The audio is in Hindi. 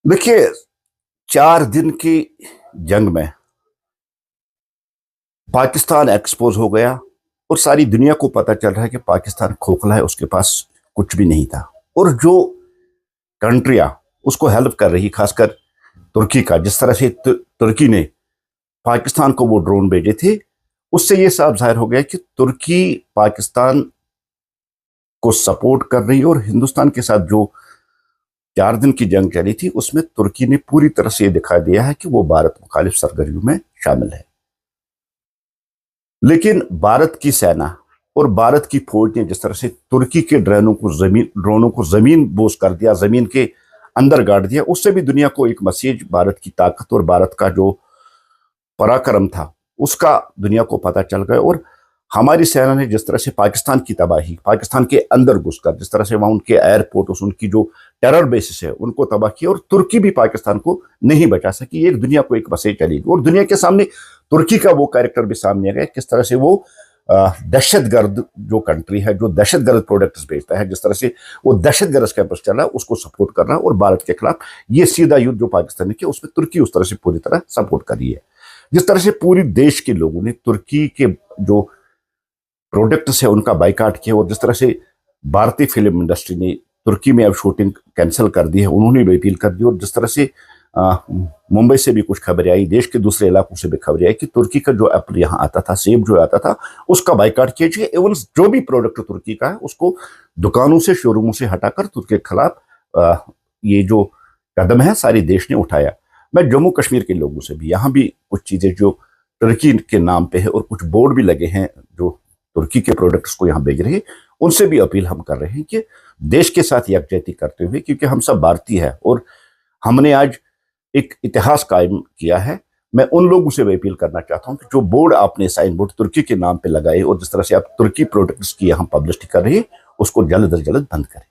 देखिए, 4 दिन की जंग में पाकिस्तान एक्सपोज हो गया और सारी दुनिया को पता चल रहा है कि पाकिस्तान खोखला है, उसके पास कुछ भी नहीं था। और जो कंट्रियां उसको हेल्प कर रही, खासकर तुर्की का, जिस तरह से तुर्की ने पाकिस्तान को वो ड्रोन भेजे थे, उससे ये साफ जाहिर हो गया कि तुर्की पाकिस्तान को सपोर्ट कर रही है। और हिंदुस्तान के साथ जो 4 दिन की जंग चली थी, उसमें तुर्की ने पूरी तरह से दिखा दिया है कि वो भारत मुखालिफ सरगर्मियों में शामिल है। लेकिन भारत की सेना और भारत की फौज ने जिस तरह से तुर्की के ड्रोनों को जमीन बोस कर दिया, जमीन के अंदर गाड़ दिया, उससे भी दुनिया को एक मैसेज भारत की ताकत और भारत का जो पराक्रम था उसका दुनिया को पता चल गया। और हमारी सेना ने जिस तरह से पाकिस्तान की तबाही, पाकिस्तान के अंदर घुसकर जिस तरह से वहां उनके एयरपोर्ट, उनकी जो टेरर बेसिस है उनको तबाह किया, और तुर्की भी पाकिस्तान को नहीं बचा सकी। एक दुनिया को एक मैसेज चलेगी और दुनिया के सामने तुर्की का वो कैरेक्टर भी सामने आ गया, किस तरह से वो दहशतगर्द जो कंट्री है, जो दहशतगर्द प्रोडक्ट्स बेचता है, जिस तरह से वो दहशतगर्द कैंपस चला, उसको सपोर्ट कर रहा है। और भारत के खिलाफ ये सीधा युद्ध जो पाकिस्तान ने किया, उसमें तुर्की उस तरह से पूरी तरह सपोर्ट कर रही है। जिस तरह से पूरी देश के लोगों ने तुर्की के जो प्रोडक्ट्स है उनका बाइकाट किया, और जिस तरह से भारतीय फिल्म इंडस्ट्री ने तुर्की में अब शूटिंग कैंसिल कर दी है, उन्होंने भी अपील कर दी। और जिस तरह से मुंबई से भी कुछ खबरें आई, देश के दूसरे इलाकों से भी खबरें आई कि तुर्की का जो एप्पल यहाँ आता था, सेब जो आता था, उसका बाइकाट किया जाए। एवं जो भी प्रोडक्ट तुर्की का है उसको दुकानों से, शोरूमों से हटाकर तुर्की के खिलाफ ये जो कदम है सारी देश ने उठाया। मैं जम्मू कश्मीर के लोगों से भी, यहाँ भी कुछ चीजें जो तुर्की के नाम पे है और कुछ बोर्ड भी लगे हैं जो तुर्की के प्रोडक्ट्स को यहाँ भेज रहे हैं, उनसे भी अपील हम कर रहे हैं कि देश के साथ यकजहती करते हुए, क्योंकि हम सब भारतीय हैं और हमने आज एक इतिहास कायम किया है। मैं उन लोगों से भी अपील करना चाहता हूं कि जो बोर्ड आपने साइन बोर्ड तुर्की के नाम पे लगाए और जिस तरह से आप तुर्की प्रोडक्ट्स की यहाँ पब्लिसिटी कर रही है, उसको जल्द अज जल्द बंद करें।